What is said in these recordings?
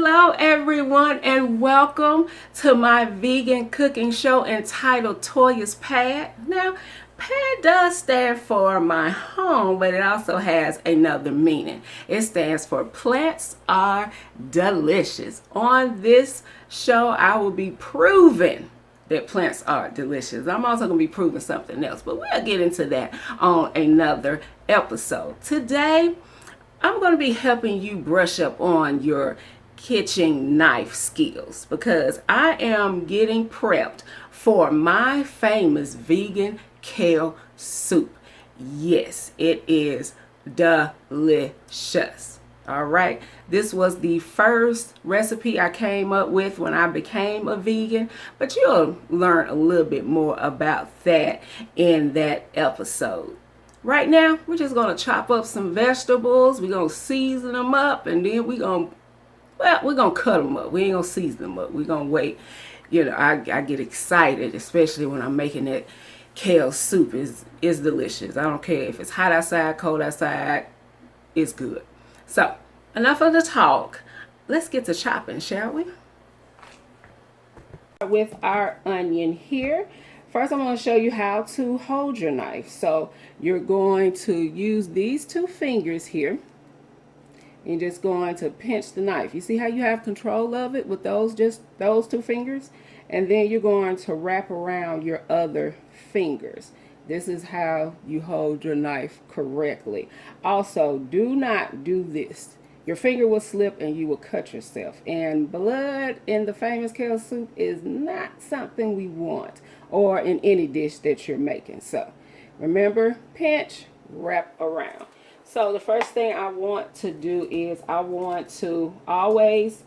Hello everyone and welcome to my vegan cooking show entitled Toya's P.A.D. Now, P.A.D does stand for my home, but it also has another meaning. It stands for plants are delicious. On this show, I will be proving that plants are delicious. I'm also going to be proving something else, but we'll get into that on another episode. Today, I'm going to be helping you brush up on your kitchen knife skills because I am getting prepped for my famous vegan kale soup. Yes, it is delicious. All right, this was the first recipe I came up with when I became a vegan, but you'll learn a little bit more about that in that episode. Right now, we're just going to chop up some vegetables. We're going to season them up, and then we're going to cut them up. We ain't going to season them up. We're going to wait. You know, I get excited, especially when I'm making that kale soup. It's delicious. I don't care if it's hot outside, cold outside. It's good. So, enough of the talk. Let's get to chopping, shall we? With our onion here. First, I'm going to show you how to hold your knife. So you're going to use these two fingers here. You're just going to pinch the knife. You see how you have control of it with those two fingers? And then you're going to wrap around your other fingers. This is how you hold your knife correctly. Also, do not do this. Your finger will slip and you will cut yourself. And blood in the famous kale soup is not something we want, or in any dish that you're making. So remember, pinch, wrap around. So the first thing I want to do is I want to always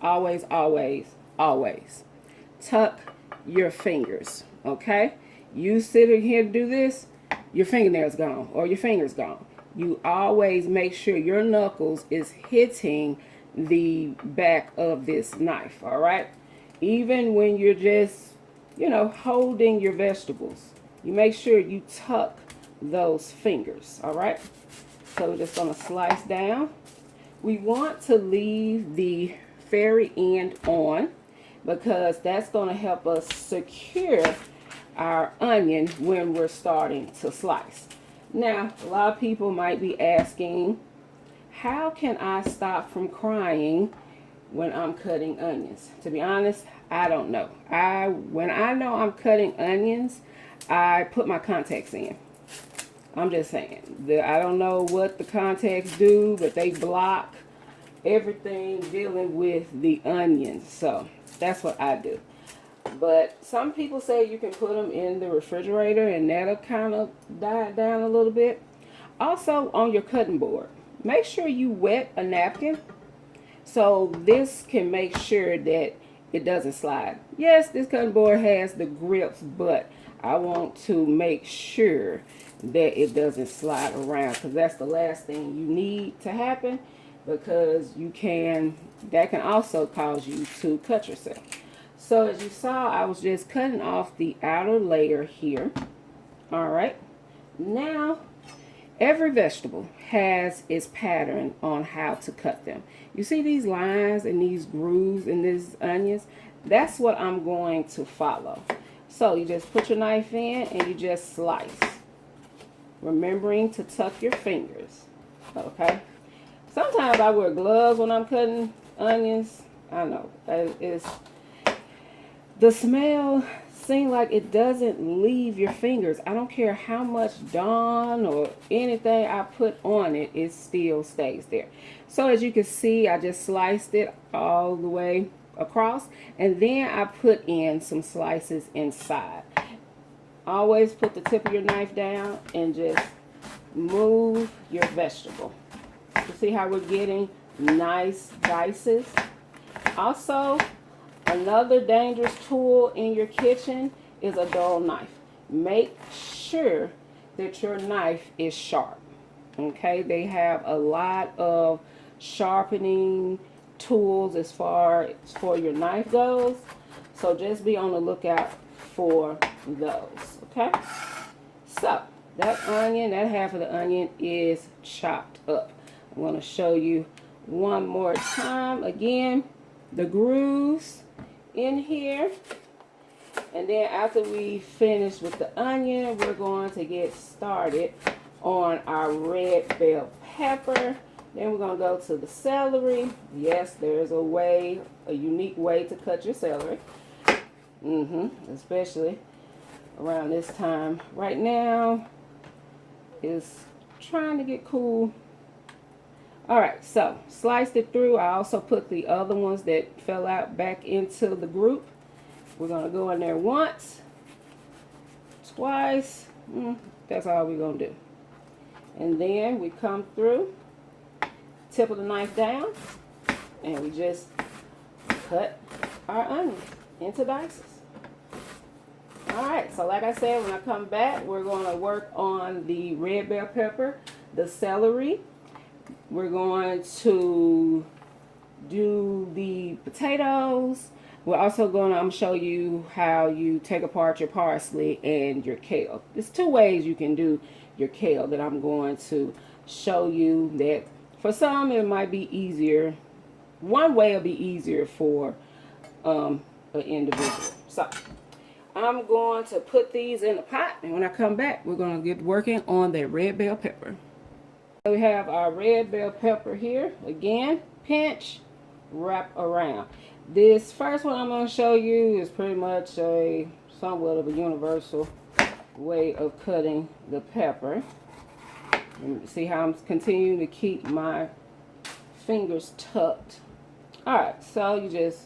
tuck your fingers. Okay? You sitting here to do this, your fingernail's gone or your finger's gone. You always make sure your knuckles is hitting the back of this knife, all right? Even when you're just, holding your vegetables, you make sure you tuck those fingers, all right? So we're just going to slice down. We want to leave the very end on because that's going to help us secure our onion when we're starting to slice. Now, a lot of people might be asking, how can I stop from crying when I'm cutting onions? To be honest, I don't know. When I know I'm cutting onions, I put my contacts in. I'm just saying. I don't know what the contacts do, but they block everything dealing with the onions. So that's what I do. But some people say you can put them in the refrigerator and that'll kind of die it down a little bit. Also, on your cutting board, make sure you wet a napkin so this can make sure that it doesn't slide. Yes, this cutting board has the grips, but I want to make sure that it doesn't slide around because that's the last thing you need to happen, because that can also cause you to cut yourself. So as you saw, I was just cutting off the outer layer here. All right. Now, every vegetable has its pattern on how to cut them. You see these lines and these grooves in these onions? That's what I'm going to follow. So you just put your knife in and you just slice. Remembering to tuck your fingers. Okay. Sometimes I wear gloves when I'm cutting onions. I know. The smell seems like it doesn't leave your fingers. I don't care how much Dawn or anything I put on it, it still stays there. So as you can see, I just sliced it all the way across, and then I put in some slices inside. Always put the tip of your knife down and just move your vegetable. You see how we're getting nice dices? Also, another dangerous tool in your kitchen is a dull knife. Make sure that your knife is sharp. Okay, they have a lot of sharpening tools as far as for your knife goes. So just be on the lookout for those. Okay, so that onion, that half of the onion is chopped up. I'm going to show you one more time again. the grooves in here. And then after we finish with the onion, we're going to get started on our red bell pepper. Then we're going to go to the celery. Yes, there's a unique way to cut your celery. Especially around this time. Right now, it's trying to get cool. Alright, so sliced it through. I also put the other ones that fell out back into the group. We're going to go in there once, twice. That's all we're going to do. And then we come through, tip of the knife down, and we just cut our onions into dices. Alright, so like I said, when I come back, we're going to work on the red bell pepper, the celery. We're going to do the potatoes. We're also going to show you how you take apart your parsley and your kale. There's two ways you can do your kale that I'm going to show you. That for some it might be easier. One way will be easier for an individual. So I'm going to put these in a pot, and when I come back, we're going to get working on the red bell pepper. So we have our red bell pepper here. Again, pinch, wrap around. This first one I'm going to show you is pretty much somewhat of a universal way of cutting the pepper. And see how I'm continuing to keep my fingers tucked. Alright, so you just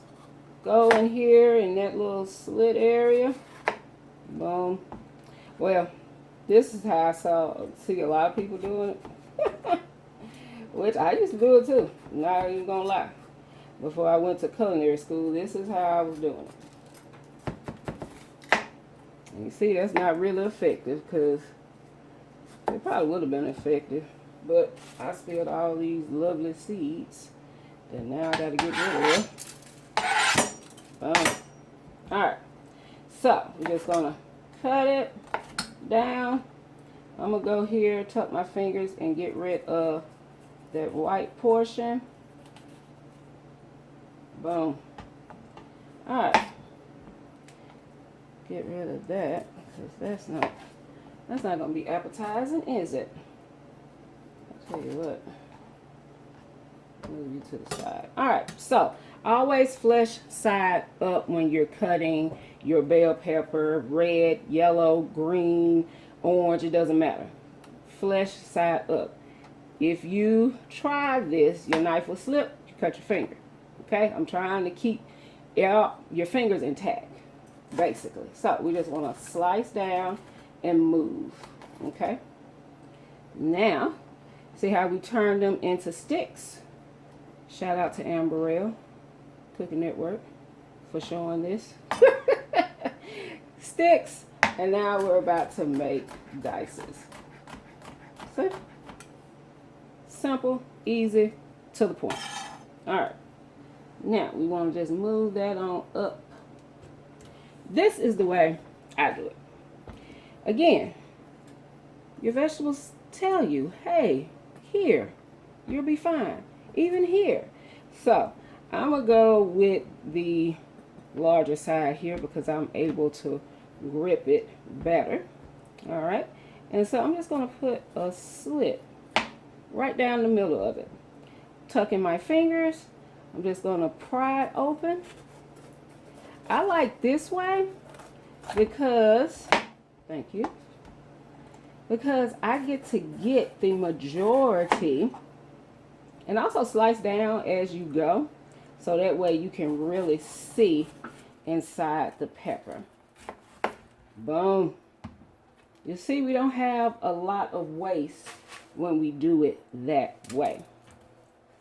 go in here in that little slit area. Boom. Well, this is how I see a lot of people doing it. Which I used to do it too. Not even gonna lie. Before I went to culinary school, this is how I was doing it. And you see, that's not really effective, because it probably would have been effective. But I spilled all these lovely seeds that now I gotta get rid of. Alright. So, we're just gonna cut it down. I'm gonna go here, tuck my fingers, and get rid of that white portion. Boom. Alright. Get rid of that, because that's not gonna be appetizing, is it? I'll tell you what. Move you to the side. Alright, so always flesh side up when you're cutting your bell pepper. Red, yellow, green, orange, it doesn't matter. Flesh side up. If you try this, your knife will slip, you cut your finger. Okay, I'm trying to keep your fingers intact, basically. So we just want to slice down and move. Okay, now see how we turn them into sticks. Shout out to Amberell Cooking Network for showing this. Sticks. And now we're about to make dices. So, simple, easy, to the point. Alright. Now, we want to just move that on up. This is the way I do it. Again, your vegetables tell you, hey, here, you'll be fine. Even here. So, I'm going to go with the larger side here because I'm able to grip it better. Alright, and so I'm just going to put a slit right down the middle of it. Tucking my fingers, I'm just going to pry it open. I like this way because, thank you, because I get to get the majority, and also slice down as you go, so that way you can really see inside the pepper. Boom. You see, we don't have a lot of waste when we do it that way.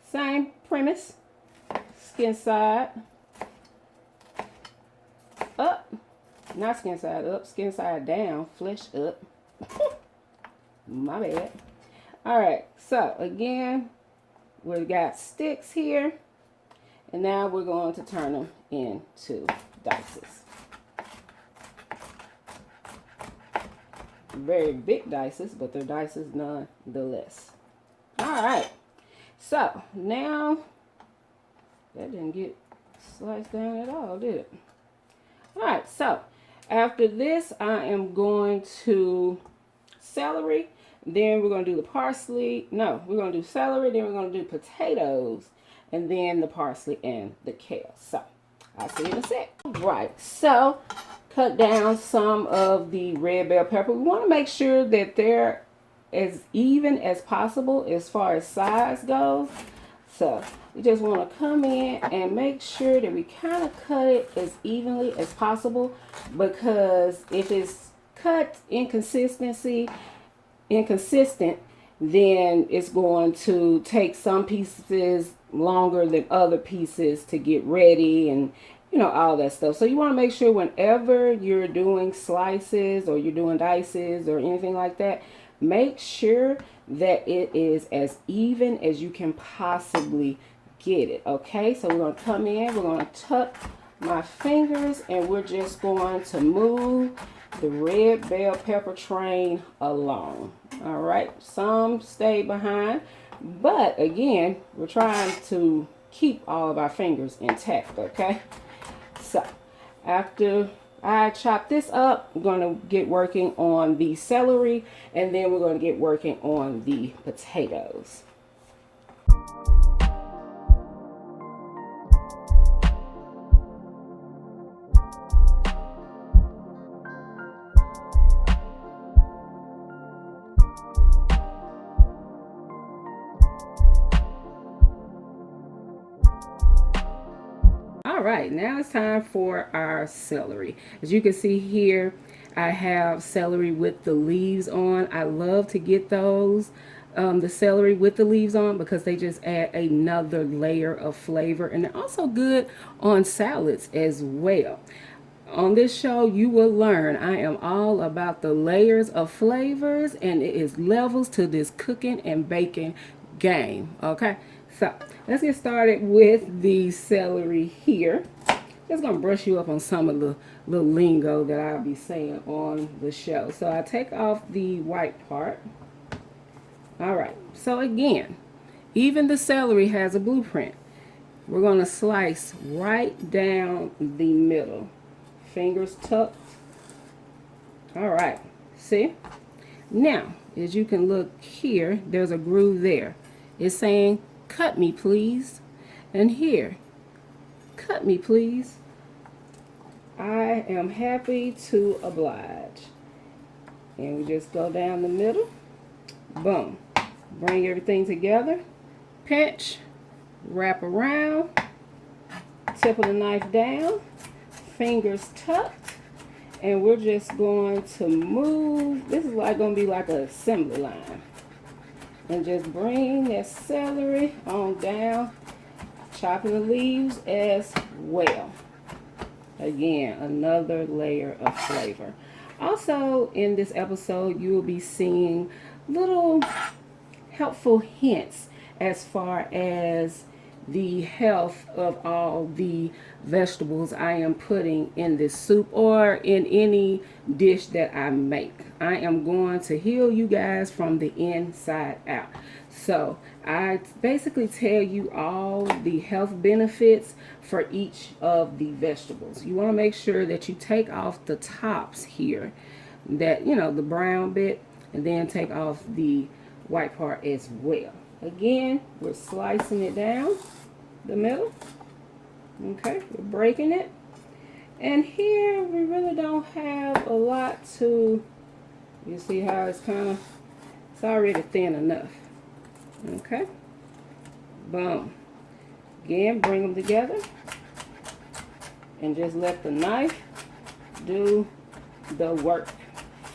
Same premise. Skin side up. Not skin side up, skin side down, flesh up. My bad. Alright, so again, we've got sticks here. And now we're going to turn them into dices. Very big dices, but they're dices nonetheless. Alright, so now that didn't get slice down at all, did it? All right, so after this, I am going to celery. Then we're going to do the parsley. No, we're going to do celery. Then we're going to do potatoes. And then the parsley and the kale. So, I'll see you in a sec. Right, so cut down some of the red bell pepper. We want to make sure that they're as even as possible as far as size goes. So, we just want to come in and make sure that we kind of cut it as evenly as possible, because if it's cut inconsistent, then it's going to take some pieces longer than other pieces to get ready, and all that stuff. So you want to make sure whenever you're doing slices or you're doing dices or anything like that, make sure that it is as even as you can possibly get it. Okay, so we're going to come in, we're going to tuck my fingers, and we're just going to move the red bell pepper train along. All right, some stay behind, but again, we're trying to keep all of our fingers intact. Okay, so after I chop this up, I'm going to get working on the celery, and then we're going to get working on the potatoes. All right, now it's time for our celery. As you can see here, I have celery with the leaves on. I love to get those, the celery with the leaves on, because they just add another layer of flavor, and they're also good on salads as well. On this show, you will learn I am all about the layers of flavors, and it is levels to this cooking and baking game. Okay, so let's get started with the celery here. Just gonna brush you up on some of the little lingo that I'll be saying on the show. So I take off the white part. All right, so again, even the celery has a blueprint. We're gonna slice right down the middle. Fingers tucked. All right, see? Now, as you can look here, there's a groove there. It's saying, cut me please. And here, cut me please. I am happy to oblige. And we just go down the middle. Boom. Bring everything together. Pinch. Wrap around. Tip of the knife down. Fingers tucked, and we're just going to move. This is like going to be like an assembly line, and just bring that celery on down, chopping the leaves as well. Again, another layer of flavor. Also, in this episode, you will be seeing little helpful hints as far as the health of all the vegetables I am putting in this soup or in any dish that I make. I am going to heal you guys from the inside out. So I basically tell you all the health benefits for each of the vegetables. You want to make sure that you take off the tops here, that the brown bit, and then take off the white part as well. Again, we're slicing it down the middle. Okay, we're breaking it. And here we really don't have a lot to, you see how it's it's already thin enough. Okay, boom. Again, bring them together and just let the knife do the work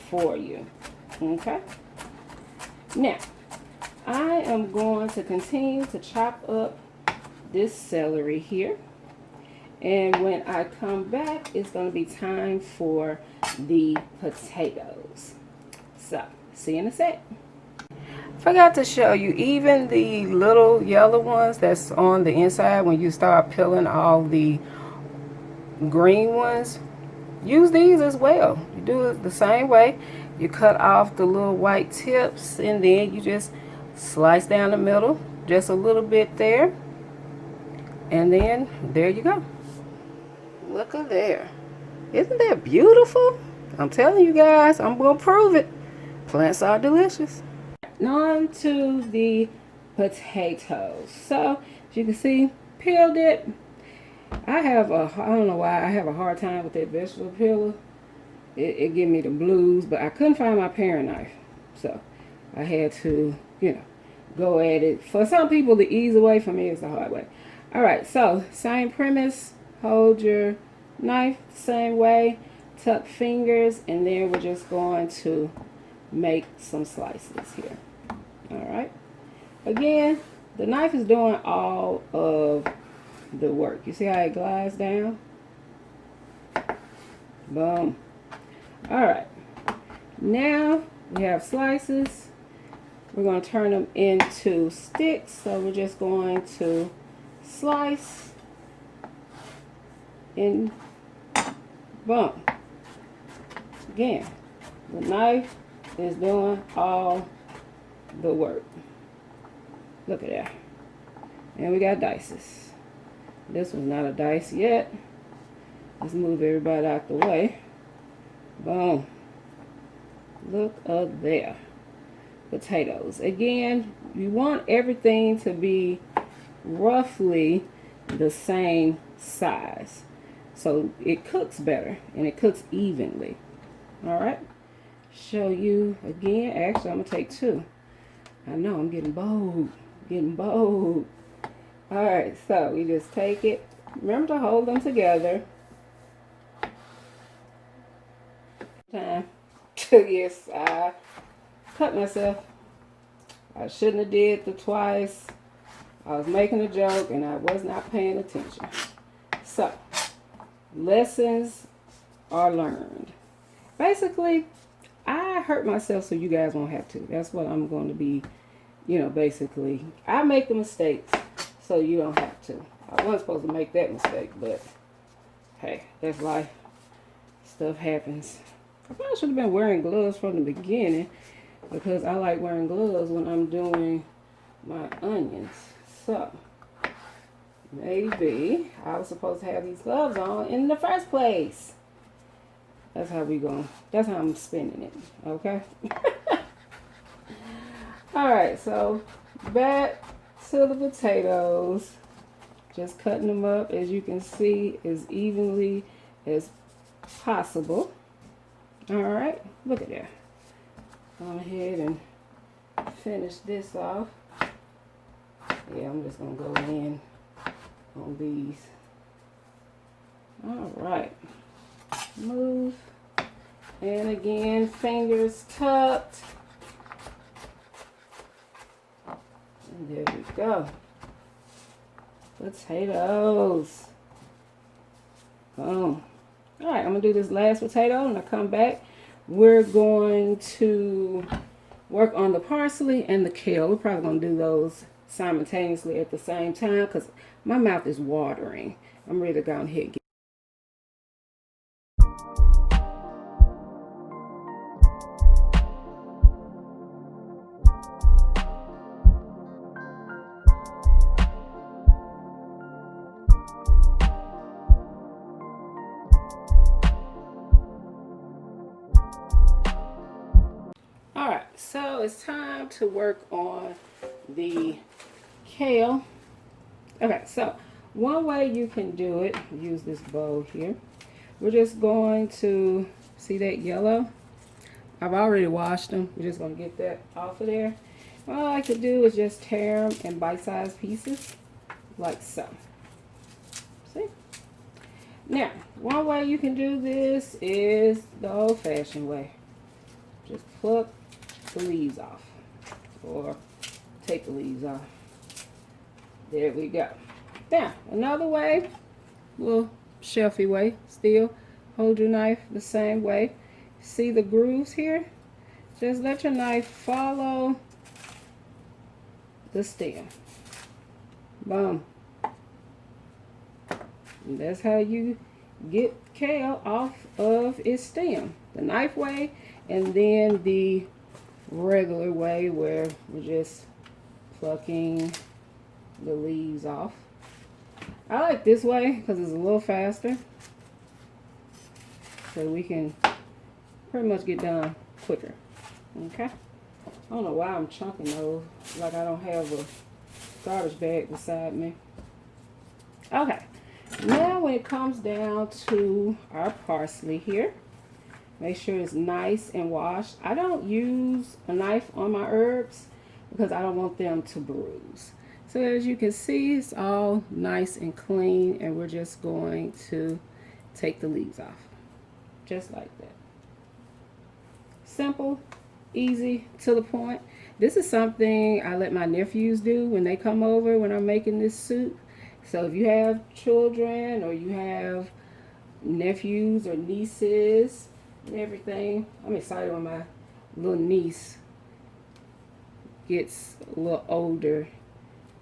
for you. Okay, now I am going to continue to chop up this celery here, and when I come back, it's going to be time for the potatoes. So, see you in a sec. Forgot to show you, even the little yellow ones that's on the inside, when you start peeling all the green ones, use these as well. You do it the same way. You cut off the little white tips, and then you just slice down the middle, just a little bit there, and then there you go. Look at there. Isn't that beautiful? I'm telling you guys, I'm going to prove it. Plants are delicious. Now on to the potatoes. So, as you can see, peeled it. I don't know why, I have a hard time with that vegetable peeler. It give me the blues, but I couldn't find my paring knife. So, I had to, go at it. For some people, the easy way. For me, it's the hard way. Alright, so, same premise. Hold your knife the same way. Tuck fingers, and then we're just going to make some slices here. Alright. Again, the knife is doing all of the work. You see how it glides down? Boom. Alright. Now we have slices. We're going to turn them into sticks. So we're just going to slice and boom. Again, the knife is doing all the work. Look at that. And we got dices. This one's not a dice yet. Let's move everybody out the way. Boom. Look up there. Potatoes. Again, you want everything to be roughly the same size. So it cooks better and it cooks evenly. Alright. Show you again. Actually, I'm going to take two. I know, I'm getting bold. Getting bold. Alright, so we just take it. Remember to hold them together. Yes, I cut myself. I shouldn't have did the twice. I was making a joke and I was not paying attention. So, lessons are learned. Basically, I hurt myself so you guys won't have to. That's what I'm going to be, basically. I make the mistakes so you don't have to. I wasn't supposed to make that mistake, but hey, that's life. Stuff happens. I probably should have been wearing gloves from the beginning because I like wearing gloves when I'm doing my onions. So, maybe I was supposed to have these gloves on in the first place. That's how that's how I'm spinning it. Okay? Alright, so back to the potatoes. Just cutting them up, as you can see, as evenly as possible. Alright, look at that. Go ahead and finish this off. Yeah, I'm just going to go in on these. Alright. Move. And again, fingers tucked. And there we go. Potatoes. Boom. Alright, I'm going to do this last potato and I come back. We're going to work on the parsley and the kale. We're probably going to do those simultaneously at the same time because my mouth is watering. I'm ready to go ahead and get. Alright, so it's time to work on the kale. Okay, so one way you can do it, use this bowl here. We're just going to, see that yellow? I've already washed them. We're just going to get that off of there. What I like to do is just tear them in bite-sized pieces, like so. See? Now, one way you can do this is the old-fashioned way. Just pluck the leaves off, or take the leaves off. There we go. Now, another way, little shelfy way, still hold your knife the same way. See the grooves here? Just let your knife follow the stem. Boom. And that's how you get kale off of its stem. The knife way, and then the regular way where we're just plucking the leaves off. I like this way because it's a little faster. so we can pretty much get done quicker. Okay. I don't know why I'm chunking those like I don't have a garbage bag beside me. Okay. Now when it comes down to our parsley here, make sure it's nice and washed. I don't use a knife on my herbs because I don't want them to bruise. So as you can see, it's all nice and clean, and we're just going to take the leaves off. Just like that. Simple, easy, to the point. This is something I let my nephews do when they come over when I'm making this soup. So if you have children or you have nephews or nieces and everything, I'm excited when my little niece gets a little older.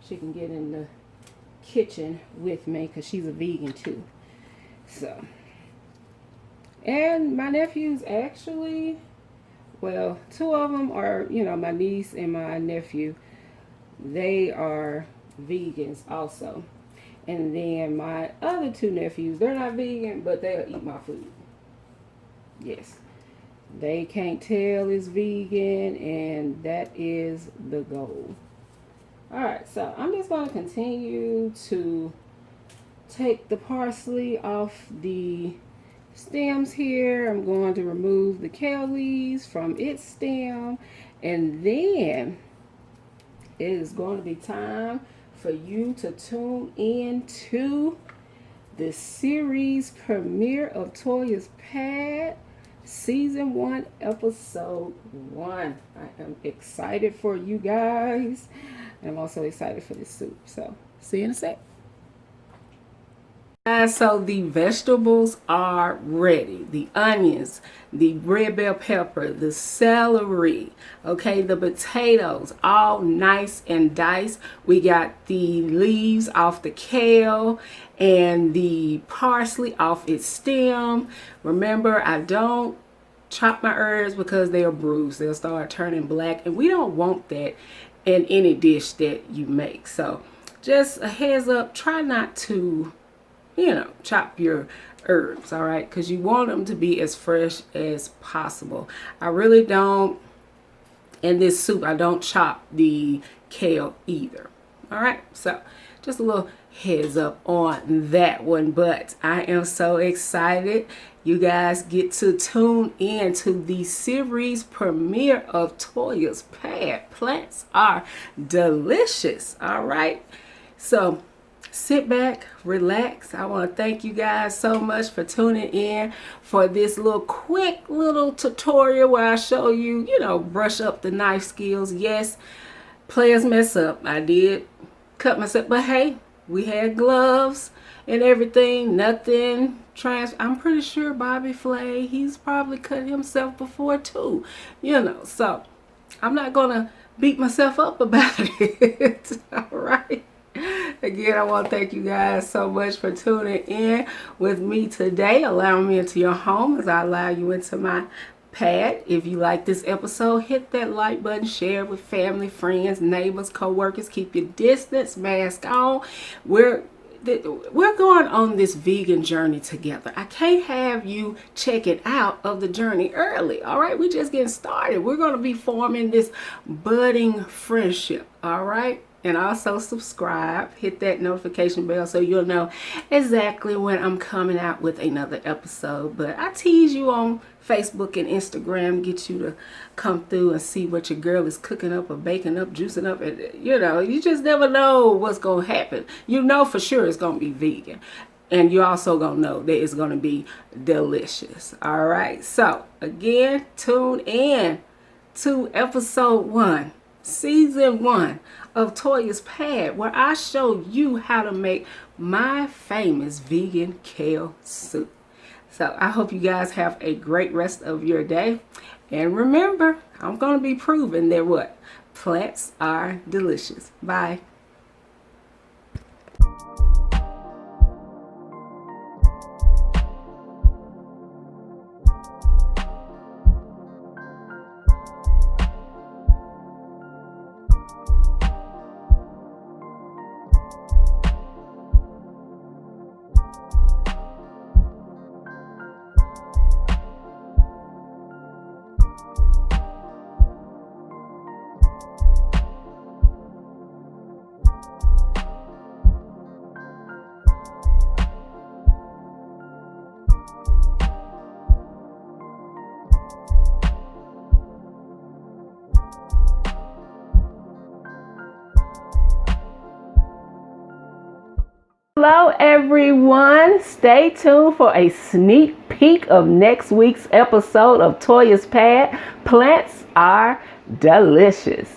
She can get in the kitchen with me because she's a vegan too. So, and my nephews actually, well, two of them are, you know, my niece and my nephew. They are vegans also. And then my other two nephews, they're not vegan, but they'll eat my food. Yes. They can't tell it's vegan, and that is the goal. Alright, so I'm just going to continue to take the parsley off the stems here. I'm going to remove the kale leaves from its stem, and then it is going to be time for you to tune in to the series premiere of Toya's P.A.D. Season 1, Episode 1. I am excited for you guys. And I'm also excited for this soup. So, see you in a sec. So the vegetables are ready. The onions, the red bell pepper, the celery, okay, the potatoes, all nice and diced. We got the leaves off the kale and the parsley off its stem. Remember, I don't chop my herbs because they are bruised. They'll start turning black, and we don't want that in any dish that you make. So just a heads up, try not to, you know, chop your herbs, all right? Because you want them to be as fresh as possible. I really don't, in this soup, I don't chop the kale either, all right? So just a little heads up on that one. But I am so excited. You guys get to tune in to the series premiere of Toya's P.A.D. Plants are delicious, all right? So sit back, relax. I want to thank you guys so much for tuning in for this little quick little tutorial where I show you, you know, brush up the knife skills. Yes, players mess up. I did cut myself, but hey, we had gloves and everything. Nothing I'm pretty sure Bobby Flay, he's probably cut himself before too, you know. So I'm not gonna beat myself up about it. All right. Again, I want to thank you guys so much for tuning in with me today, allowing me into your home as I allow you into my P.A.D. If you like this episode, hit that like button, share it with family, friends, neighbors, co-workers. Keep your distance, mask on. We're going on this vegan journey together. I can't have you check it out of the journey early. All right, we're just getting started. We're going to be forming this budding friendship. All right. And also subscribe, hit that notification bell so you'll know exactly when I'm coming out with another episode. But I tease you on Facebook and Instagram, get you to come through and see what your girl is cooking up or baking up, juicing up. And, you know, you just never know what's going to happen. You know for sure it's going to be vegan. And you're also going to know that it's going to be delicious. All right. So, again, tune in to episode 1. Season 1 of Toya's P.A.D, where I show you how to make my famous vegan kale soup. So I hope you guys have a great rest of your day. And remember, I'm going to be proving that what? Plants are delicious. Bye. everyone. Stay tuned for a sneak peek of next week's episode of Toya's P.A.D. Plants are delicious.